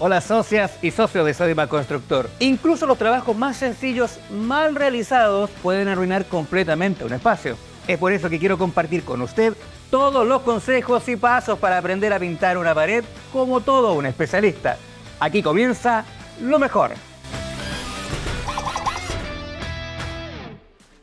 Hola socias y socios de Sodimac Constructor. Incluso los trabajos más sencillos, mal realizados, pueden arruinar completamente un espacio. Es por eso que quiero compartir con usted todos los consejos y pasos para aprender a pintar una pared como todo un especialista. Aquí comienza lo mejor.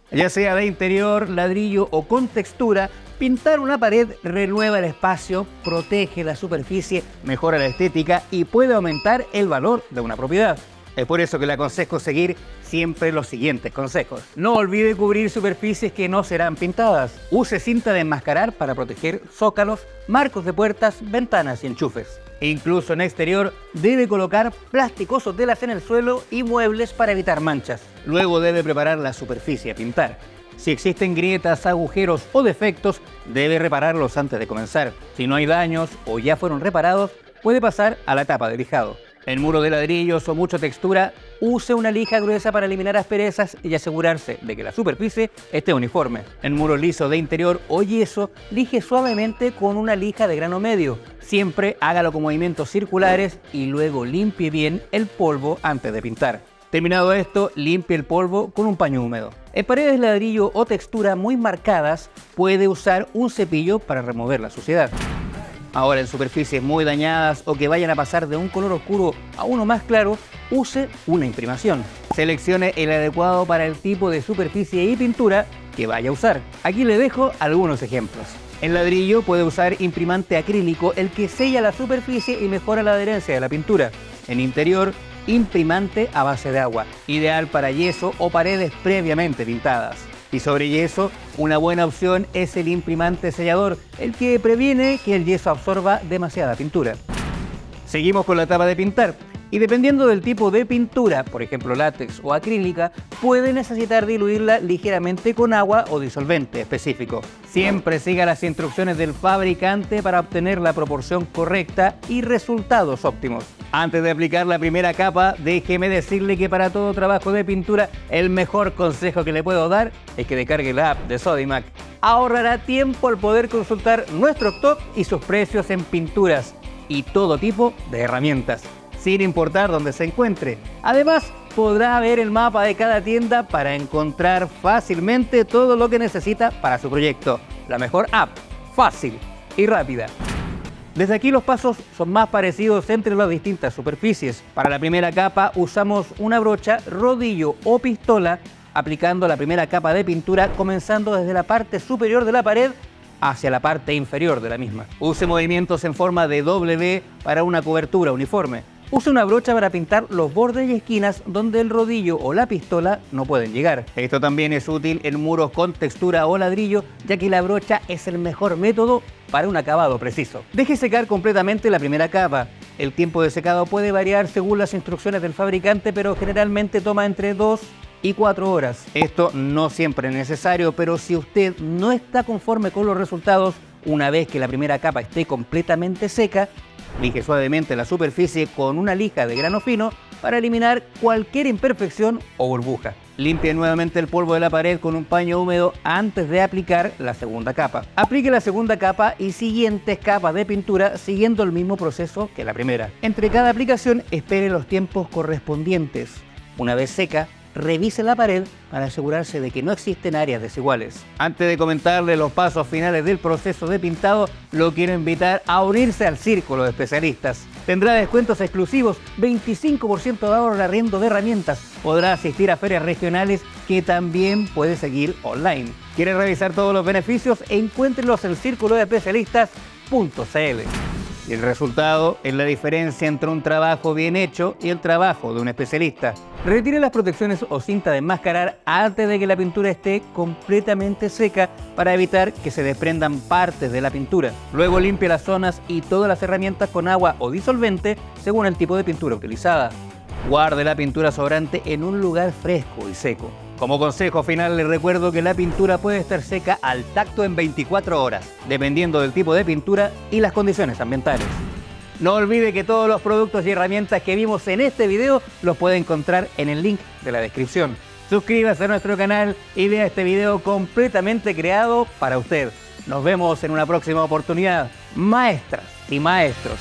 Ya sea de interior, ladrillo o con textura, pintar una pared renueva el espacio, protege la superficie, mejora la estética y puede aumentar el valor de una propiedad. Es por eso que le aconsejo seguir siempre los siguientes consejos. No olvide cubrir superficies que no serán pintadas. Use cinta de enmascarar para proteger zócalos, marcos de puertas, ventanas y enchufes. Incluso en exterior debe colocar plásticos o telas en el suelo y muebles para evitar manchas. Luego debe preparar la superficie a pintar. Si existen grietas, agujeros o defectos, debe repararlos antes de comenzar. Si no hay daños o ya fueron reparados, puede pasar a la etapa de lijado. En muros de ladrillos o mucha textura, use una lija gruesa para eliminar asperezas y asegurarse de que la superficie esté uniforme. En muros lisos de interior o yeso, lije suavemente con una lija de grano medio. Siempre hágalo con movimientos circulares y luego limpie bien el polvo antes de pintar. Terminado esto, limpie el polvo con un paño húmedo. En paredes de ladrillo o textura muy marcadas, puede usar un cepillo para remover la suciedad. Ahora, en superficies muy dañadas o que vayan a pasar de un color oscuro a uno más claro, use una imprimación. Seleccione el adecuado para el tipo de superficie y pintura que vaya a usar. Aquí le dejo algunos ejemplos. En ladrillo puede usar imprimante acrílico, el que sella la superficie y mejora la adherencia de la pintura. En interior, imprimante a base de agua, ideal para yeso o paredes previamente pintadas. Y sobre yeso, una buena opción es el imprimante sellador, el que previene que el yeso absorba demasiada pintura. Seguimos con la etapa de pintar. Y dependiendo del tipo de pintura, por ejemplo látex o acrílica, puede necesitar diluirla ligeramente con agua o disolvente específico. Siempre siga las instrucciones del fabricante para obtener la proporción correcta y resultados óptimos. Antes de aplicar la primera capa, déjeme decirle que para todo trabajo de pintura, el mejor consejo que le puedo dar es que descargue la app de Sodimac. Ahorrará tiempo al poder consultar nuestro stock y sus precios en pinturas y todo tipo de herramientas, sin importar dónde se encuentre. Además, podrá ver el mapa de cada tienda para encontrar fácilmente todo lo que necesita para su proyecto. La mejor app, fácil y rápida. Desde aquí los pasos son más parecidos entre las distintas superficies. Para la primera capa usamos una brocha, rodillo o pistola, aplicando la primera capa de pintura comenzando desde la parte superior de la pared hacia la parte inferior de la misma. Use movimientos en forma de W para una cobertura uniforme. Use una brocha para pintar los bordes y esquinas donde el rodillo o la pistola no pueden llegar. Esto también es útil en muros con textura o ladrillo, ya que la brocha es el mejor método para un acabado preciso. Deje secar completamente la primera capa. El tiempo de secado puede variar según las instrucciones del fabricante, pero generalmente toma entre 2 y 4 horas. Esto no siempre es necesario, pero si usted no está conforme con los resultados, una vez que la primera capa esté completamente seca, lije suavemente la superficie con una lija de grano fino para eliminar cualquier imperfección o burbuja. Limpie nuevamente el polvo de la pared con un paño húmedo antes de aplicar la segunda capa. Aplique la segunda capa y siguientes capas de pintura siguiendo el mismo proceso que la primera. Entre cada aplicación, espere los tiempos correspondientes. Una vez seca, revise la pared para asegurarse de que no existen áreas desiguales. Antes de comentarle los pasos finales del proceso de pintado, lo quiero invitar a unirse al círculo de especialistas. Tendrá descuentos exclusivos, 25% de ahorro en arriendo de herramientas. Podrá asistir a ferias regionales que también puede seguir online. ¿Quiere revisar todos los beneficios? Encuéntrenlos en circulodeespecialistas.cl. Y el resultado es la diferencia entre un trabajo bien hecho y el trabajo de un especialista. Retire las protecciones o cinta de enmascarar antes de que la pintura esté completamente seca para evitar que se desprendan partes de la pintura. Luego limpie las zonas y todas las herramientas con agua o disolvente según el tipo de pintura utilizada. Guarde la pintura sobrante en un lugar fresco y seco. Como consejo final, les recuerdo que la pintura puede estar seca al tacto en 24 horas, dependiendo del tipo de pintura y las condiciones ambientales. No olvide que todos los productos y herramientas que vimos en este video los puede encontrar en el link de la descripción. Suscríbase a nuestro canal y vea este video completamente creado para usted. Nos vemos en una próxima oportunidad, maestras y maestros.